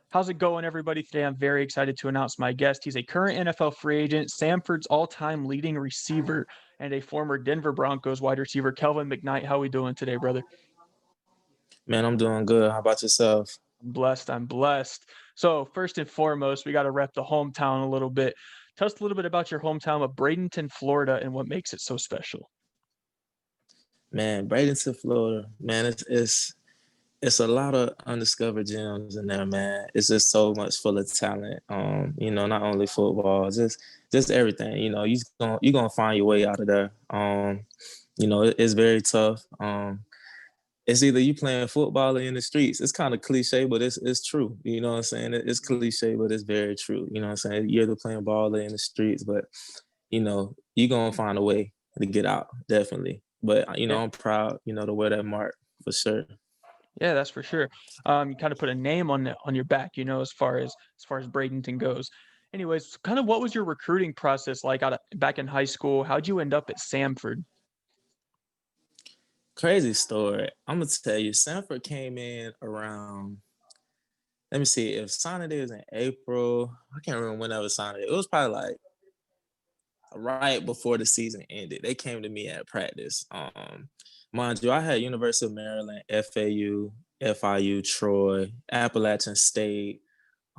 How's it going, everybody? Today, I'm very excited to announce my guest. He's a current NFL free agent, Samford's all-time leading receiver, and a former Denver Broncos wide receiver, Kelvin McKnight. How we doing today, brother? Man, I'm doing good. How about yourself? I'm blessed. I'm blessed. So, first and foremost, we got to rep the hometown a little bit. Tell us a little bit about your hometown of Bradenton, Florida, and what makes it so special. Man, Bradenton, Florida. Man, it's a lot of undiscovered gems in there, man. It's just so much full of talent. Not only football, just everything. You're gonna find your way out of there. It's very tough. It's either you playing football or in the streets. It's kind of cliche, but it's true. You know what I'm saying? It's cliche, but it's very true. You know what I'm saying? You're either playing ball or in the streets, but you're gonna find a way to get out, definitely. But Yeah, I'm proud, to wear that mark for sure. yeah, that's for sure. You kind of put a name on your back, as far as Bradenton goes. Anyways, kind of what was your recruiting process like back in high school? How'd you end up at Samford? Crazy story. I'm gonna tell you, Sanford came in around. Let me see. If signing day was in April, I can't remember when that was signing day. It was probably like right before the season ended. They came to me at practice. Mind you, I had University of Maryland, FAU, FIU, Troy, Appalachian State,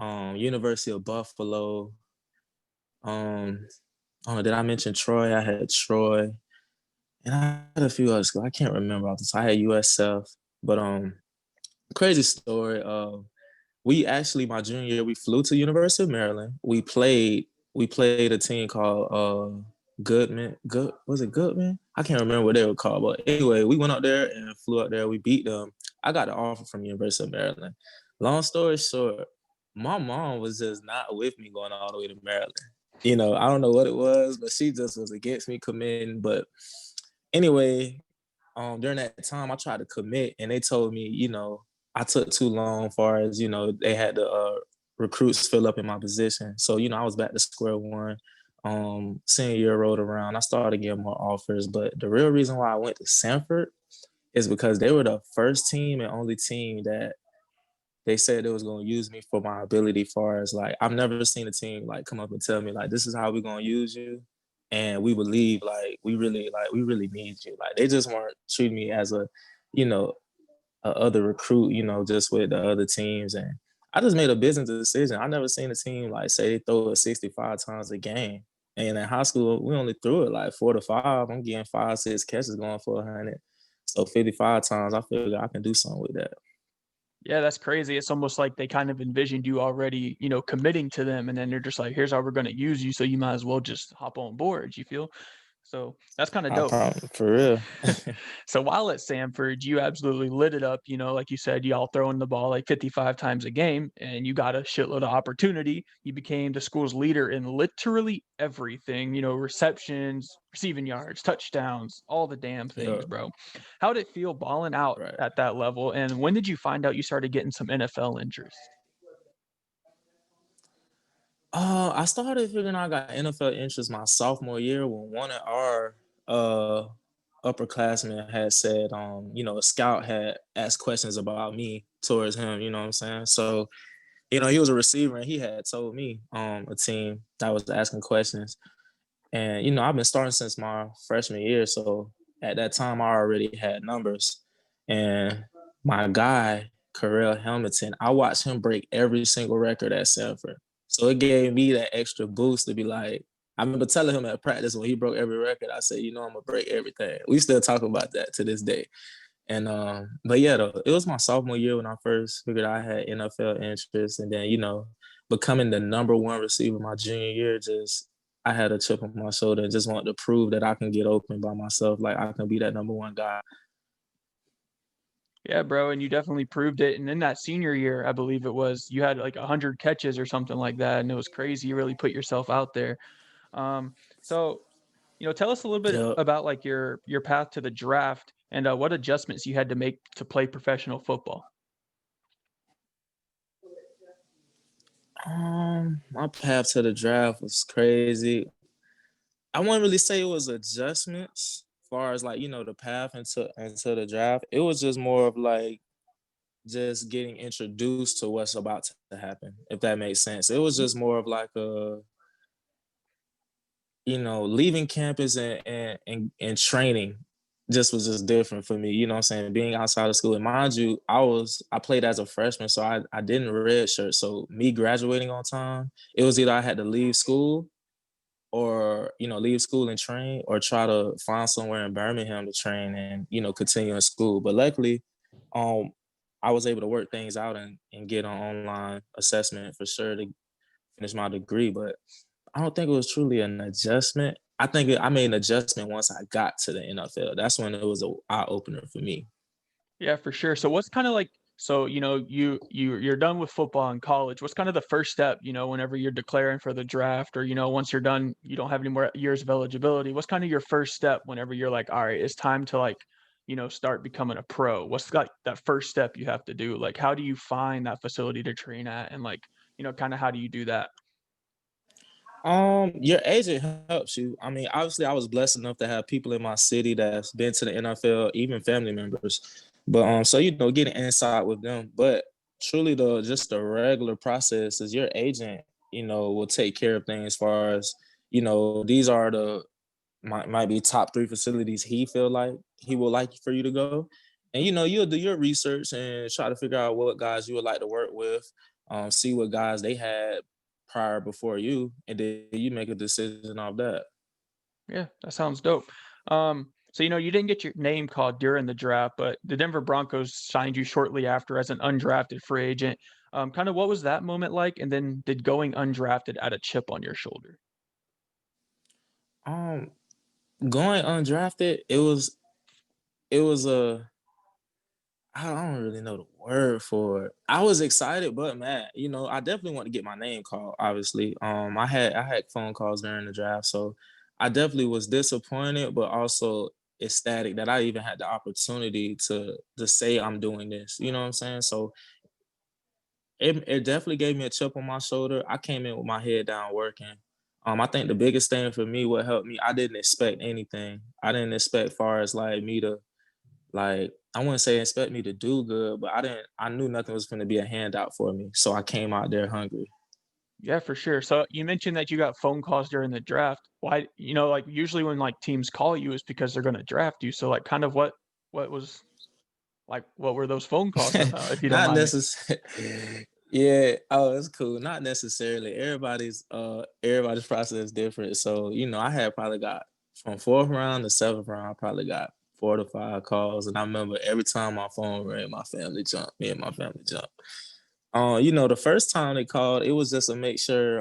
University of Buffalo. Oh, did I mention Troy? I had Troy, and I had a few other schools. I can't remember off the top. I had USF, but crazy story. We actually my junior year we flew to University of Maryland. We played a team called Goodman. Good was it Goodman? I can't remember what they were called, but anyway, we went up there and flew up there. We beat them. I got the offer from University of Maryland. Long story short, my mom was just not with me going all the way to Maryland. I don't know what it was, but she just was against me committing. But anyway, during that time, I tried to commit, and they told me, I took too long. Far as they had the recruits fill up in my position, so I was back to square one. Senior year rolled around, I started getting more offers, but the real reason why I went to Sanford is because they were the first team and only team that they said they was going to use me for my ability. Far as like, I've never seen a team like come up and tell me like, this is how we're going to use you, and we believe we really need you. Like, they just weren't treating me as you know a other recruit, just with the other teams. And I just made a business decision. I never seen a team like say they throw it 65 times a game. And in high school, we only threw it like 4 to 5. I'm getting 5, 6 catches going for 100. So 55 times, I feel like I can do something with that. Yeah, that's crazy. It's almost like they kind of envisioned you already, committing to them, and then they're just like, "Here's how we're going to use you, so you might as well just hop on board." You feel? So that's kind of I dope. promise, for real. So while at Samford, you absolutely lit it up. Like you said, y'all throwing the ball like 55 times a game, and you got a shitload of opportunity. You became the school's leader in literally everything, receptions, receiving yards, touchdowns, all the damn things, Yeah, bro. How did it feel balling out right. at that level? And when did you find out you started getting some NFL interest? I started figuring out I got NFL interest my sophomore year when one of our uh upperclassmen had said, a scout had asked questions about me towards him, you know what I'm saying? So, he was a receiver and he had told me a team that was asking questions. And, I've been starting since my freshman year. So at that time I already had numbers. And my guy, Carell Hamilton, I watched him break every single record at Sanford. So it gave me that extra boost to be like, I remember telling him at practice when he broke every record, I said, I'm gonna break everything. We still talk about that to this day. And but yeah, though, it was my sophomore year when I first figured I had NFL interest, and then becoming the number one receiver my junior year, just I had a chip on my shoulder and just wanted to prove that I can get open by myself, like I can be that number one guy. Yeah, bro, and you definitely proved it. And in that senior year, I believe it was, you had like 100 catches or something like that, and it was crazy. You really put yourself out there. So tell us a little bit Yep. about like your path to the draft and what adjustments you had to make to play professional football. My path to the draft was crazy. I wouldn't really say it was adjustments as far as like the path into the draft. It was just more of like just getting introduced to what's about to happen, if that makes sense. It was Mhm. just more of like leaving campus and training just was just different for me. You know what I'm saying? Being outside of school. And mind you, I played as a freshman, so I didn't redshirt. So me graduating on time, it was either I had to leave school or leave school and train or try to find somewhere in Birmingham to train and continue in school. But luckily, um I was able to work things out and get an online assessment for sure to finish my degree. But I don't think it was truly an adjustment. I think I made an adjustment once I got to the NFL. That's when it was a eye opener for me. Yeah, for sure. So what's kind of like so you're done with football in college. What's kind of the first step, whenever you're declaring for the draft or once you're done, you don't have any more years of eligibility. What's kind of your first step whenever you're like, all right, it's time to like, start becoming a pro? What's like that first step you have to do? Like how do you find that facility to train at and like, kind of how do you do that? Your agent helps you. I mean, obviously, I was blessed enough to have people in my city that's been to the NFL, even family members. But so getting insight with them. But truly, the regular process is your agent. Will take care of things as far as these are the might be top three facilities he feel like he would like for you to go, and you'll do your research and try to figure out what guys you would like to work with, see what guys they had prior before you, and then you make a decision off that. Yeah, that sounds dope. So you didn't get your name called during the draft, but the Denver Broncos signed you shortly after as an undrafted free agent. Kind of what was that moment like? And then did going undrafted add a chip on your shoulder? Um, Going undrafted, it was a I don't really know the word for it. I was excited, but man, I definitely want to get my name called. Obviously, I had phone calls during the draft, so I definitely was disappointed, but also ecstatic that I even had the opportunity to say I'm doing this. You know what I'm saying? So it definitely gave me a chip on my shoulder. I came in with my head down working. I think the biggest thing for me, what helped me, I didn't expect anything. I didn't expect far as like me to like, I wouldn't say expect me to do good, but I knew nothing was gonna be a handout for me. So I came out there hungry. Yeah, for sure. So you mentioned that you got phone calls during the draft. Why, like usually when like teams call you is because they're going to draft you. So like kind of what was like what were those phone calls about, if you don't Not mind me? necessarily. Yeah, oh, it's cool. Not necessarily. Everybody's process is different. So, I had probably got from fourth round to seventh round, I probably got 4 to 5 calls. And I remember every time my phone rang, my family jumped. Me and my family jumped. The first time they called, it was just to make sure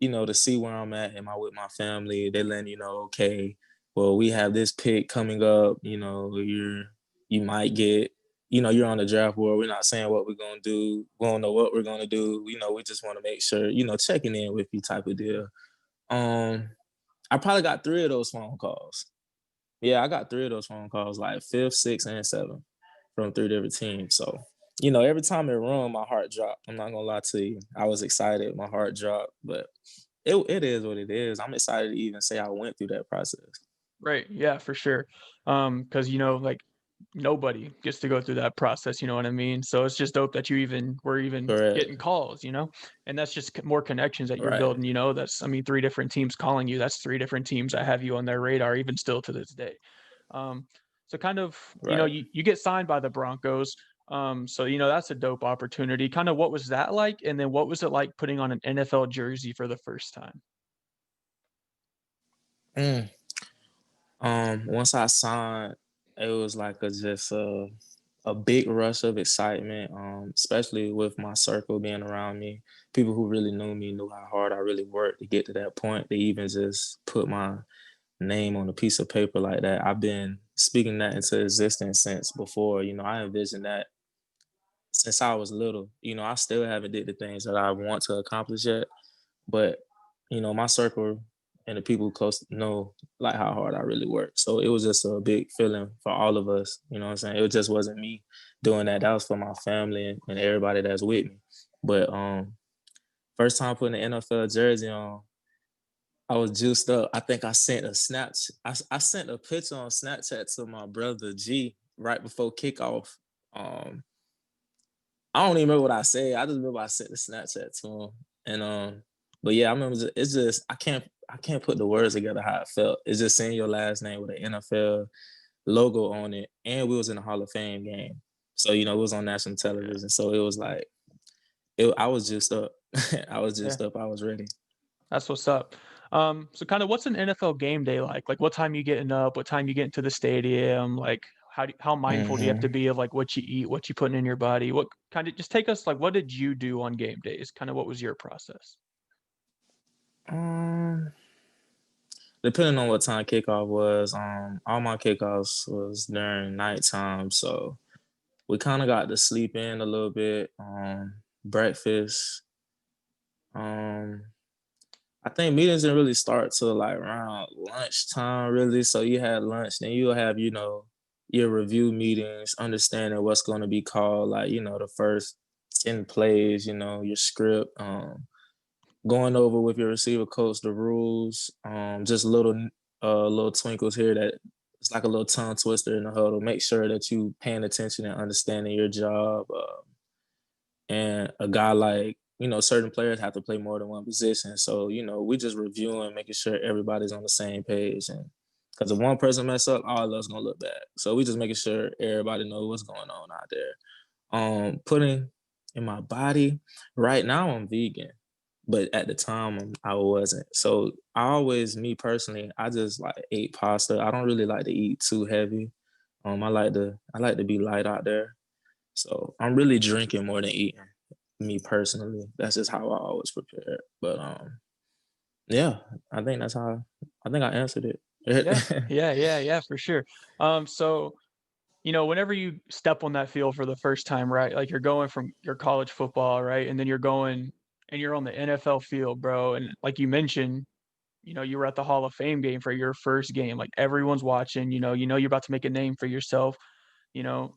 to see where I'm at. Am I with my family? They letting okay, well, we have this pick coming up. You might get, you're on the draft board. We're not saying what we're gonna do. We don't know what we're gonna do. We just want to make sure, checking in with you type of deal. Um, I probably got 3 of those phone calls. Yeah, I got 3 of those phone calls, like fifth, sixth, and seventh from 3 different teams. So, every time it rung, my heart dropped. I'm not gonna lie to you. I was excited, my heart dropped, but it is what it is. I'm excited to even say I went through that process. Right. Yeah, for sure. Because like nobody gets to go through that process, you know what I mean? So it's just dope that you even were even Correct. getting calls, and that's just more connections that you're Right. building, that's I mean, 3 different teams calling you. That's 3 different teams that have you on their radar even still to this day. Um, so kind of, Right. you get signed by the Broncos. So that's a dope opportunity. Kind of what was that like? And then what was it like putting on an NFL jersey for the first time? Mm. Once I signed, it was like just a big rush of excitement, especially with my circle being around me. People who really knew me knew how hard I really worked to get to that point. They even just put my name on a piece of paper like that. I've been speaking that into existence since before. I envisioned that since I was little. I still haven't did the things that I want to accomplish yet, but my circle and the people close know like how hard I really work. So it was just a big feeling for all of us. You know what I'm saying? It just wasn't me doing that. That was for my family and everybody that's with me. But first time putting the NFL jersey on, I was juiced up. I think I sent a I sent a picture on Snapchat to my brother G right before kickoff. Um, I don't even remember what I said. I just remember I sent the Snapchat to him, and but yeah, I remember it's just I can't put the words together how it felt. It's just saying your last name with an NFL logo on it, and we was in the Hall of Fame game, so it was on national Yeah. television. So it was like I was just up. I was Yeah. just up. I was ready. That's what's up. So kind of what's an NFL game day like? Like what time you getting up? What time you get into the stadium? Like how mindful do you have to Hmm. be of like what you eat, what you putting in your body? What kind of just take us like what did you do on game days? Kind of what was your process? Um, Depending on what time kickoff was, all my kickoffs was during nighttime, so we kind of got to sleep in a little bit. Breakfast. Um, I think meetings didn't really start till like around lunchtime, really. So you had lunch, then you'll have, your review meetings, understanding what's going to be called, like, the first 10 plays, your script, going over with your receiver coach the rules, just little twinkles here that it's like a little tongue twister in the huddle. Make sure that you paying attention and understanding your job. And a guy like certain players have to play more than one position, so we just reviewing, making sure everybody's on the same page, and because if one person mess up, all of us gonna look bad. So we just making sure everybody knows what's going on out there. Putting in my body right now, I'm vegan, but at the time I wasn't. So me personally, I just like ate pasta. I don't really like to eat too heavy. I like to be light out there. So I'm really drinking more than eating. Me personally, that's just how I always prepare. But yeah, I think that's how I think I answered Yeah. it. Yeah, for sure. So whenever you step on that field for the first time, right? Like you're going from your college football, right? And then you're going and you're on the NFL field, bro. And like you mentioned, you were at the Hall of Fame game for your first game. Like everyone's watching, you're about to make a name for yourself,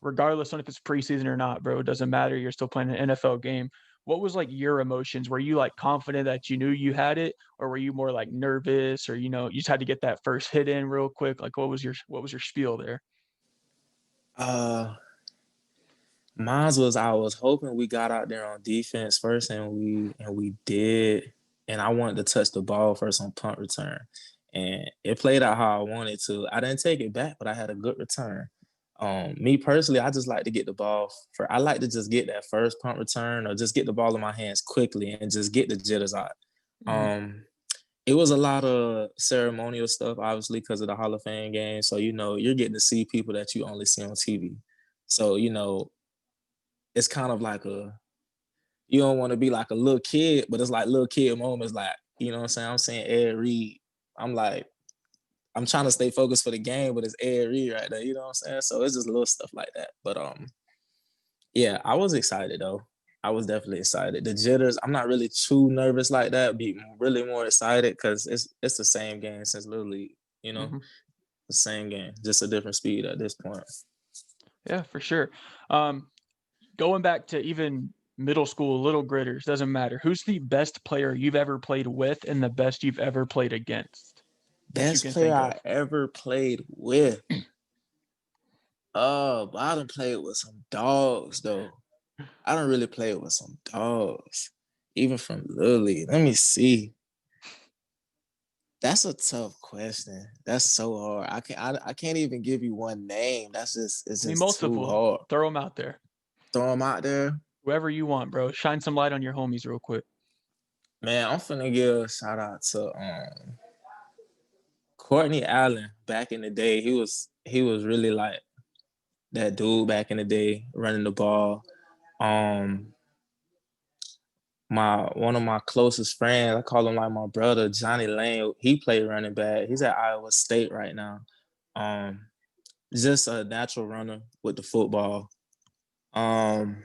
regardless on if it's preseason or not, bro. It doesn't matter. You're still playing an NFL game. What was like your emotions? Were you like confident that you knew you had it, or were you more like nervous, or you just had to get that first hit in real quick? Like what was your spiel there? uh Mine was, I was hoping we got out there on defense first, and we did. And I wanted to touch the ball first on punt return, and it played out how I wanted to. I didn't take it back, but I had a good return. Me personally, I just like to get the ball for. I like to just get that first punt return, or just get the ball in my hands quickly and just get the jitters out. Mhm, Um, it was a lot of ceremonial stuff, obviously, because of the Hall of Fame game. So you're getting to see people that you only see on TV. So it's kind of like you don't want to be like a little kid, but it's like little kid moments, like, what I'm saying? I'm saying Ed Reed. I'm like, I'm trying to stay focused for the game, but it's Ed Reed right there, you know what I'm saying? So it's just little stuff like that. But yeah, I was excited though. I was definitely excited. The jitters, I'm not really too nervous like that. Be really more excited because it's the same game since Little League, mhm. the same game, just a different speed at this point. Yeah, for sure. Um, Going back to even middle school, little gritters, doesn't matter. Who's the best player you've ever played with and the best you've ever played against that you Best can player think of? I ever played with. But I done played with some dogs though. I don't really play with some dogs, even from Lily. Let me see. That's a tough question. That's so hard. I can't even give you one name. It's I mean, just too multiple. hard. Throw them out there. Throw them out there. Whoever you want, bro. Shine some light on your homies real quick. Man, I'm finna give a shout out to Courtney Allen back in the day. He was really like that dude back in the day running the ball. Um my one of my closest friends, I call him like my brother, Johnny Lane. He played running back. He's at Iowa State right now. Um, just a natural runner with the football. Um,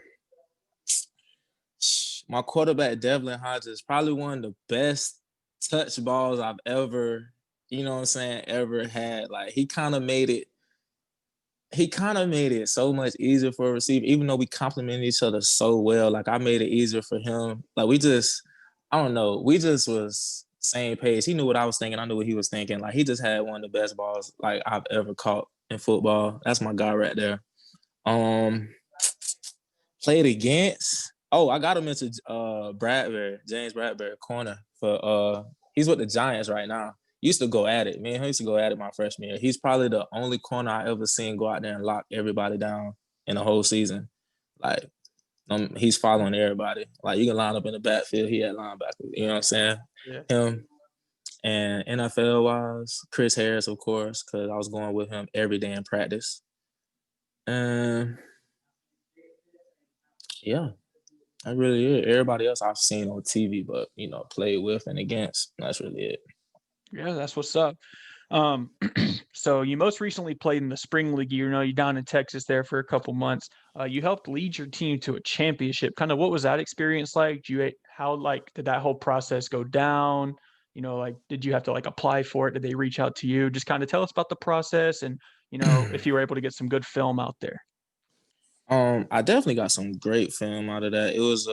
my quarterback Devlin Hodges, probably one of the best touch balls I've ever, ever had. Like he kind of made it so much easier for a receiver, even though we complemented each other so well. Like I made it easier for him. Like I don't know, we just was same page. He knew what I was thinking. I knew what he was thinking. Like he just had one of the best balls like I've ever caught in football. That's my guy right there. Um, Played against. Oh, I got him into Bradbury, James Bradbury, corner for he's with the Giants right now. Used to go at it. Me and him used to go at it my freshman year. He's probably the only corner I ever seen go out there and lock everybody down in the whole season. Like he's following everybody. Like you can line up in the backfield, he had linebacker. You know what I'm saying? Yeah. Him and NFL wise, Chris Harris, of course, because I was going with him every day in practice. And yeah, that really it. Everybody else I've seen on TV, but played with and against. That's really it. Yeah, that's what's up. Um, so you most recently played in the spring league. You're down in Texas there for a couple months. You helped lead your team to a championship. Kind of what was that experience like? How like did that whole process go down? Like did you have to like apply for it? Did they reach out to you? Just kind of tell us about the process and if you were able to get some good film out there. I definitely got some great film out of that. It was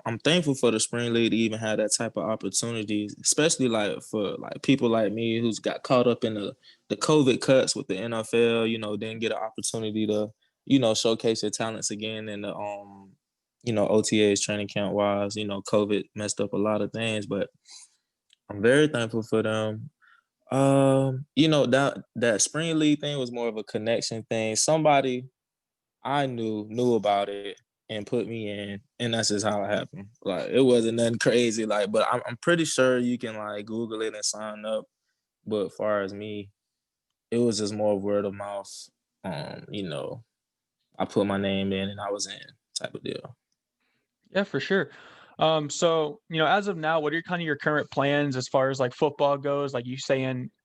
I'm thankful for the spring league to even have that type of opportunities, especially like for like people like me who's got caught up in the COVID cuts with the NFL. Didn't get an opportunity to showcase your talents again in the OTAs training camp wise. COVID messed up a lot of things, but I'm very thankful for them. That spring league thing was more of a connection thing. Somebody I knew about it and put me in, and that's just how it happened. Like it wasn't nothing crazy, like, but I'm pretty sure you can like Google it and sign up. But as far as me, it was just more word of mouth. I put my name in and I was in type of deal. Yeah, for sure. So, as of now, what are your current plans as far as like football goes? Like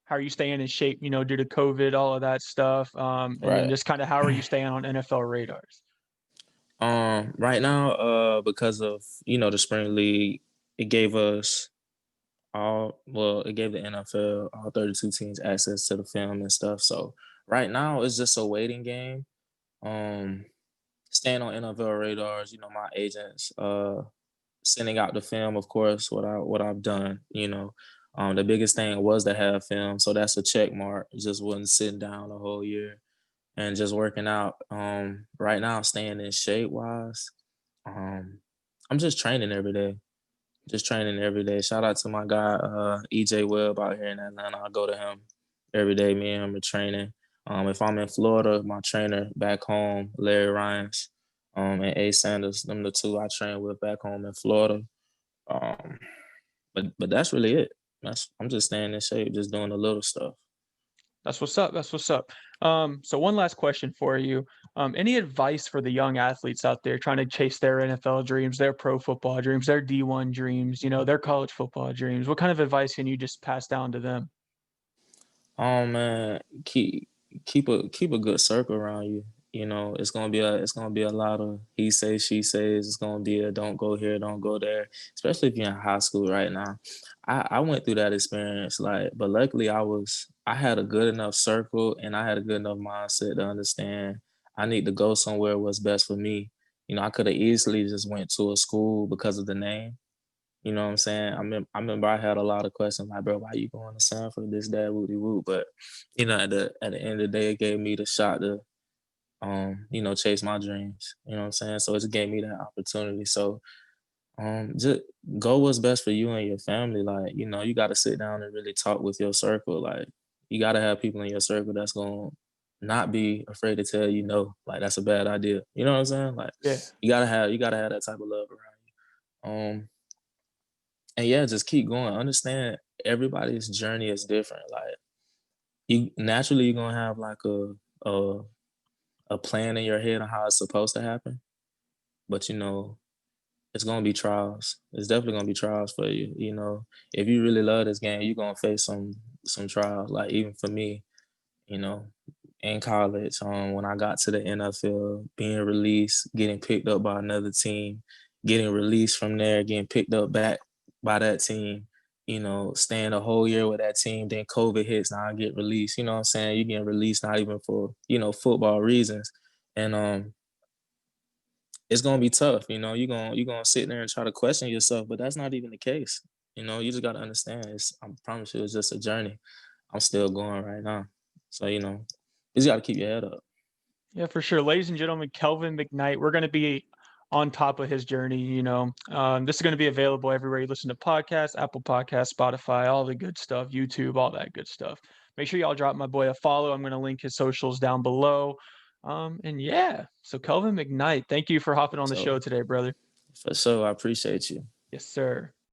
how are you staying in shape, due to COVID, all of that stuff? And then Right. just kind of how are you staying on NFL radars? Right now, because of the spring league, it gave us it gave the NFL all 32 teams access to the film and stuff. So right now it's just a waiting game. Um, Staying on NFL radars, my agents sending out the film, of course, what I've done, the biggest thing was to have film, so that's a check mark. Just wasn't sitting down the whole year and just working out. Right now, staying in shape wise, um, I'm just training every day. Just training every day. Shout out to my guy, EJ Webb out here in Atlanta. I go to him every day. Me and him are training. If I'm in Florida, my trainer back home, Larry Ryans, and A Sanders, them the two I train with back home in Florida. Um, but that's really it. I'm just staying in shape, just doing the little stuff. That's what's up. That's what's up. So one last question for you. Any advice for the young athletes out there trying to chase their NFL dreams, their pro football dreams, their D1 dreams, their college football dreams? What kind of advice can you just pass down to them? Man, keep a good circle around you. It's gonna be a lot of he says she says. It's gonna be a don't go here, don't go there. Especially if you're in high school right now. I went through that experience, like, but luckily I had a good enough circle and I had a good enough mindset to understand I need to go somewhere what's best for me. I could have easily just went to a school because of the name. You know what I'm saying? I remember I had a lot of questions like, bro, why you going to Sanford? This, that, woody woo. But at the end of the day, it gave me the shot to chase my dreams. You know what I'm saying? So it just gave me that opportunity. So just go what's best for you and your family. Like, you gotta sit down and really talk with your circle. Like you gotta have people in your circle that's gonna not be afraid to tell you no. Like that's a bad idea. You know what I'm saying? Like Yeah. you gotta have that type of love around you. And yeah, just keep going. Understand everybody's journey is different. Like you're gonna have like a a plan in your head on how it's supposed to happen. But it's gonna be trials. It's definitely gonna be trials for you. If you really love this game, you're gonna face some trials. Like even for me, you know, in college, when I got to the NFL, being released, getting picked up by another team, getting released from there, getting picked up back by that team, staying a whole year with that team, then COVID hits, now I get released. You know what I'm saying? You getting released not even for, football reasons. And it's gonna be tough, you're gonna sit there and try to question yourself, but that's not even the case. You just gotta understand I promise you it's just a journey. I'm still going right now. So, you just gotta keep your head up. Yeah, for sure. Ladies and gentlemen, Kelvin McKnight, we're going to be on top of his journey. This is going to be available everywhere you listen to podcasts, Apple Podcasts, Spotify, all the good stuff, YouTube, all that good stuff. Make sure y'all drop my boy a follow. I'm going to link his socials down below. And yeah, so Kelvin McKnight, thank you for hopping on the So show today, brother. for sure, I appreciate you. Yes, sir.